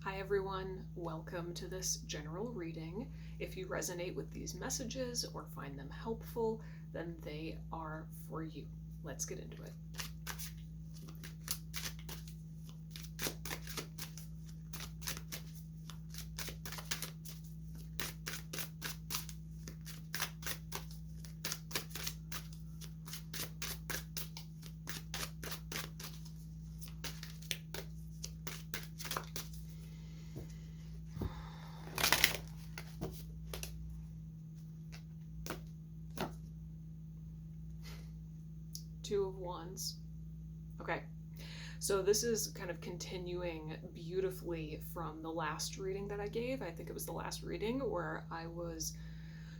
Hi everyone, welcome to this general reading. If you resonate with these messages or find them helpful, then they are for you. Let's get into it. Two of Wands. Okay, so this is kind of continuing beautifully from the last reading that I gave. I think it was the last reading where I was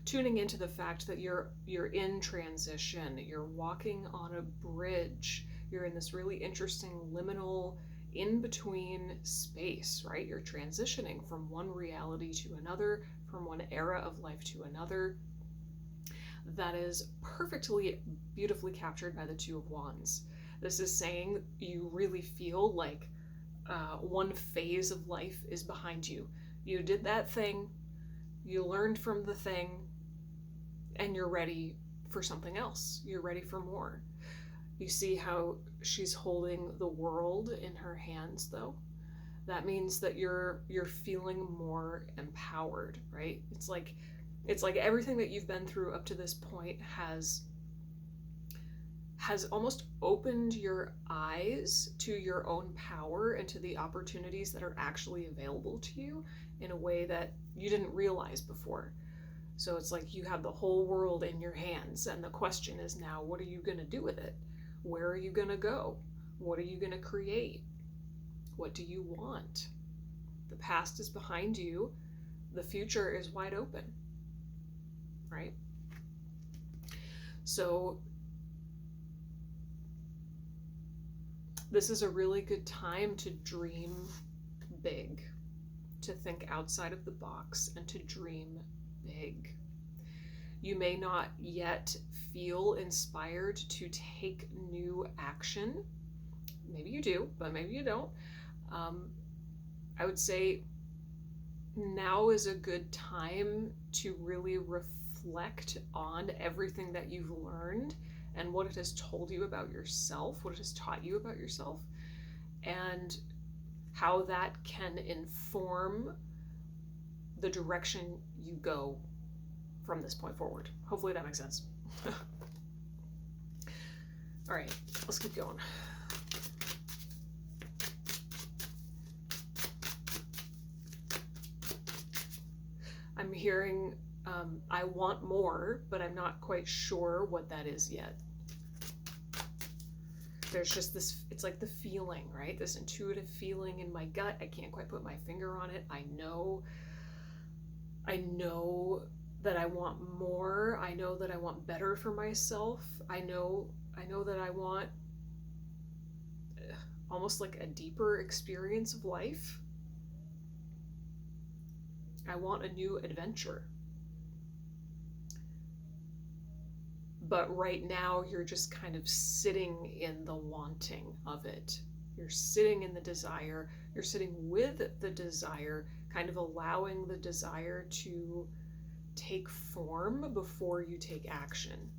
tuning into the fact that you're in transition. You're walking on a bridge. You're in this really interesting liminal in-between space, right? You're transitioning from one reality to another, from one era of life to another. That is perfectly, beautifully captured by the Two of Wands. This is saying you really feel like one phase of life is behind you. You did that thing, you learned from the thing, and you're ready for something else. You're ready for more. You see how she's holding the world in her hands, though? That means that you're feeling more empowered, right? It's like everything that you've been through up to this point has almost opened your eyes to your own power and to the opportunities that are actually available to you in a way that you didn't realize before. So it's like you have the whole world in your hands, and the question is now, what are you going to do with it? Where are you going to go? What are you going to create? What do you want? The past is behind you. The future is wide open. Right? So this is a really good time to dream big, to think outside of the box, and to dream big. You may not yet feel inspired to take new action. Maybe you do, but maybe you don't. I would say now is a good time to really reflect on everything that you've learned and what it has told you about yourself, what it has taught you about yourself, and how that can inform the direction you go from this point forward. Hopefully that makes sense. All right, let's keep going. I'm hearing I want more, but I'm not quite sure what that is yet. There's just this, it's like the feeling, right? This intuitive feeling in my gut. I can't quite put my finger on it. I know that I want more. I know that I want better for myself. I know that I want almost like a deeper experience of life. I want a new adventure. But right now you're just kind of sitting in the wanting of it. You're sitting in the desire. You're sitting with the desire, kind of allowing the desire to take form before you take action.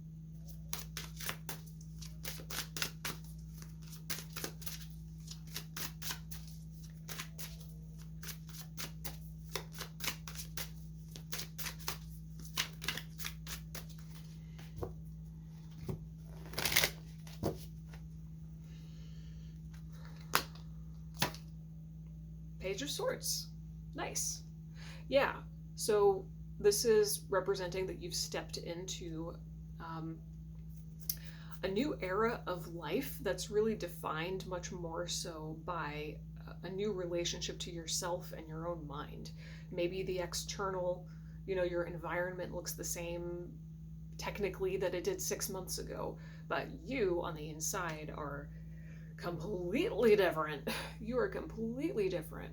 Page of Swords. Nice. Yeah, so this is representing that you've stepped into a new era of life that's really defined much more so by a new relationship to yourself and your own mind. Maybe the external, your environment looks the same technically that it did 6 months ago, but you on the inside are completely different. You are completely different.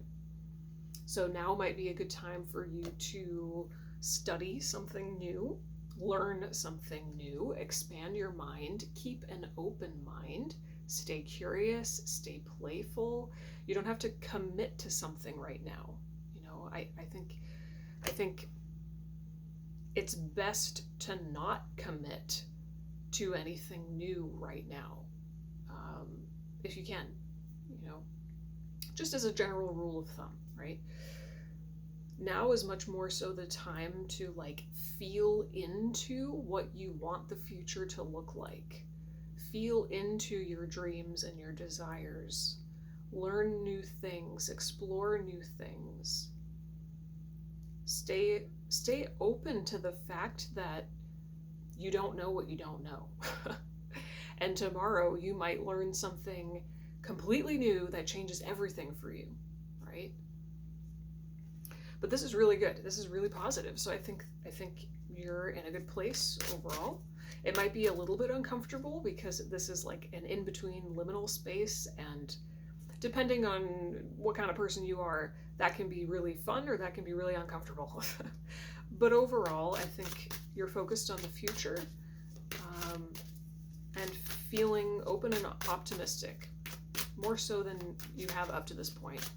So now might be a good time for you to study something new, learn something new, expand your mind, keep an open mind, stay curious, stay playful. You don't have to commit to something right now. I think it's best to not commit to anything new right now, if you can, just as a general rule of thumb, right? Now is much more so the time to feel into what you want the future to look like. Feel into your dreams and your desires. Learn new things, explore new things. Stay open to the fact that you don't know what you don't know. And tomorrow you might learn something completely new that changes everything for you, right? But this is really good. This is really positive. So I think you're in a good place overall. It might be a little bit uncomfortable because this is like an in-between liminal space, and depending on what kind of person you are, that can be really fun or that can be really uncomfortable. But overall, I think you're focused on the future, and feeling open and optimistic, more so than you have up to this point.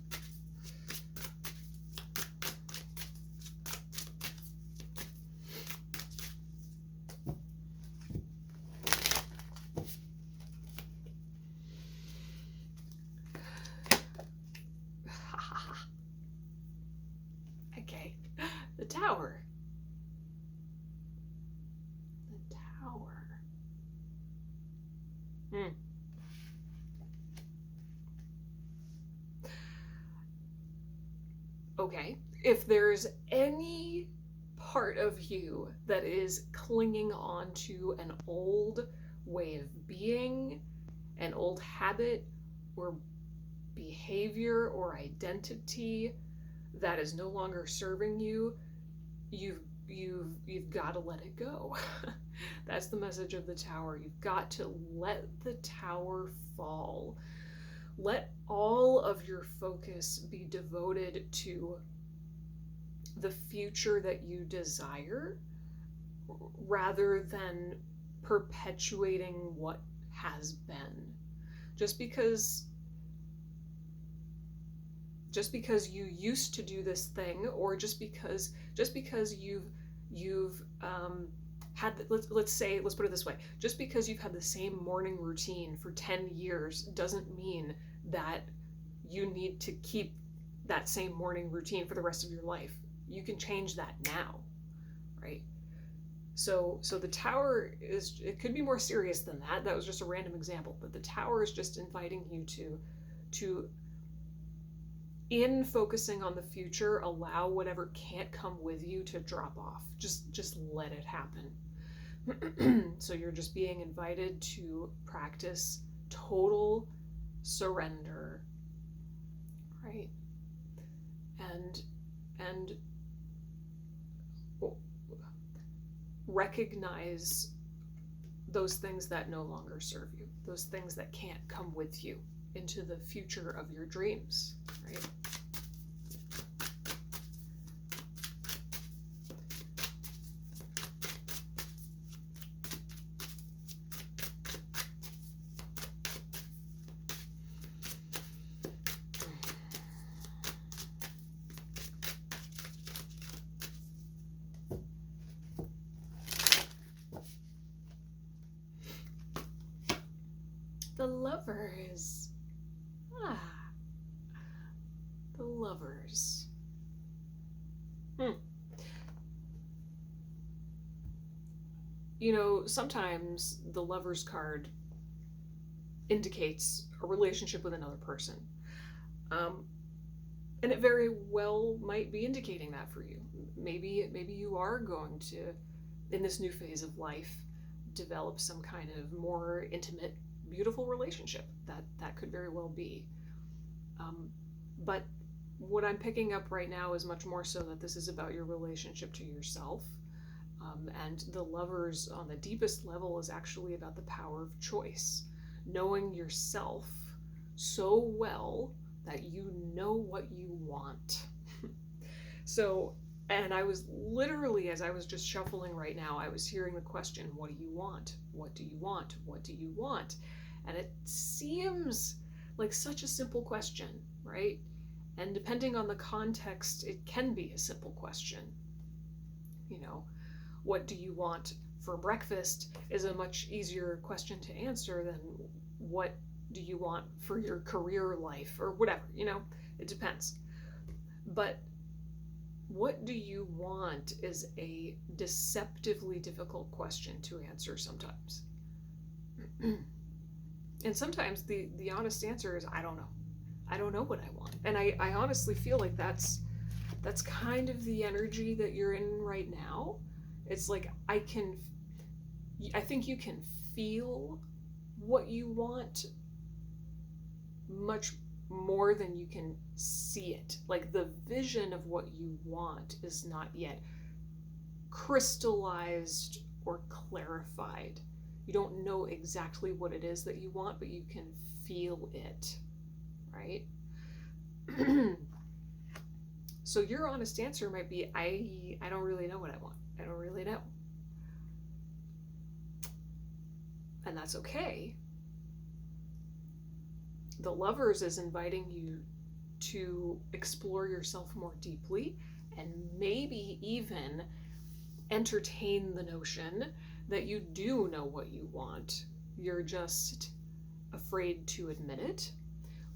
Okay, the Tower. The Tower. Okay, if there's any part of you that is clinging on to an old way of being, an old habit or behavior or identity that is no longer serving you, you've got to let it go. That's the message of the Tower. You've got to let the Tower fall. Let all of your focus be devoted to the future that you desire, rather than perpetuating what has been. Just because you used to do this thing, or just because you've had, let's put it this way, just because you've had the same morning routine for 10 years doesn't mean that you need to keep that same morning routine for the rest of your life. You can change that now, right? So the Tower it could be more serious than that. That was just a random example, but the Tower is just inviting you to in focusing on the future, allow whatever can't come with you to drop off. Just let it happen. So you're just being invited to practice total surrender, right? And recognize those things that no longer serve you, those things that can't come with you into the future of your dreams, right? The Lovers. The Lovers. Sometimes the Lovers card indicates a relationship with another person. And it very well might be indicating that for you. Maybe you are going to, in this new phase of life, develop some kind of more intimate, beautiful relationship. That could very well be. But what I'm picking up right now is much more so that this is about your relationship to yourself. And the Lovers on the deepest level is actually about the power of choice. Knowing yourself so well that you know what you want. And I was literally, as I was just shuffling right now, I was hearing the question, what do you want? What do you want? What do you want? And it seems like such a simple question, right? And depending on the context, it can be a simple question. You know, what do you want for breakfast is a much easier question to answer than what do you want for your career life or whatever, you know, it depends. But what do you want is a deceptively difficult question to answer sometimes. And sometimes the honest answer is, I don't know. I don't know what I want. And I honestly feel like that's kind of the energy that you're in right now. It's like I think you can feel what you want much more than you can see it. Like the vision of what you want is not yet crystallized or clarified. You don't know exactly what it is that you want, but you can feel it, right? So your honest answer might be, I don't really know what I want. I don't really know. And that's okay. The Lovers is inviting you to explore yourself more deeply and maybe even entertain the notion that you do know what you want. You're just afraid to admit it,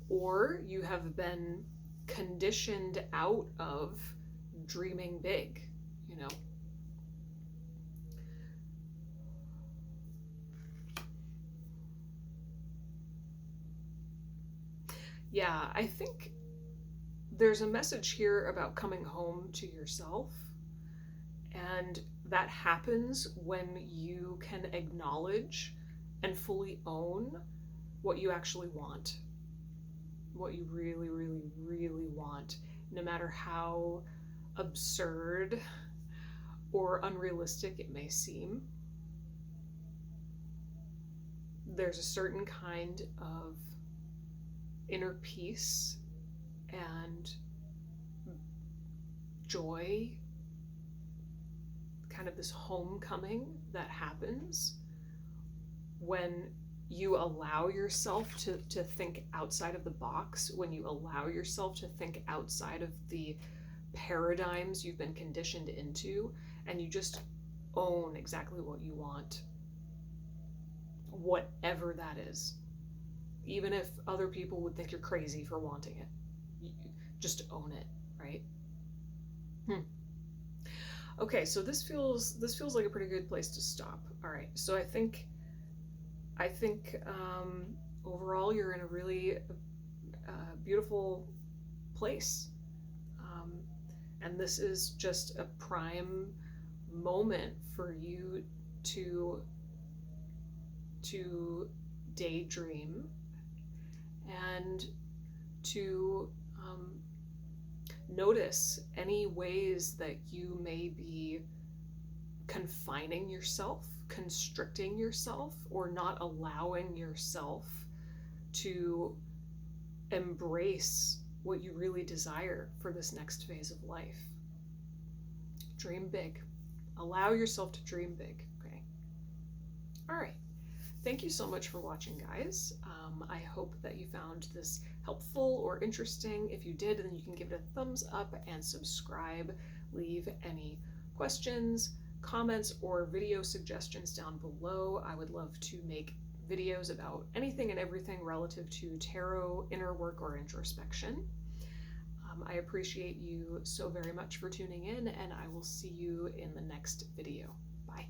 or you have been conditioned out of dreaming big, you know. Yeah, I think there's a message here about coming home to yourself, and that happens when you can acknowledge and fully own what you actually want, what you really, really, really want, no matter how absurd or unrealistic it may seem. There's a certain kind of inner peace and joy, kind of this homecoming that happens when you allow yourself to think outside of the box, when you allow yourself to think outside of the paradigms you've been conditioned into, and you just own exactly what you want, whatever that is. Even if other people would think you're crazy for wanting it, you just own it, right? Okay, so this feels like a pretty good place to stop. All right, so I think overall you're in a really beautiful place, and this is just a prime moment for you to daydream and to notice any ways that you may be confining yourself, constricting yourself, or not allowing yourself to embrace what you really desire for this next phase of life. Dream big. Allow yourself to dream big, okay? All right. Thank you so much for watching, guys. I hope that you found this helpful or interesting. If you did, then you can give it a thumbs up and subscribe. Leave any questions, comments, or video suggestions down below. I would love to make videos about anything and everything relative to tarot, inner work, or introspection. I appreciate you so very much for tuning in, and I will see you in the next video. Bye.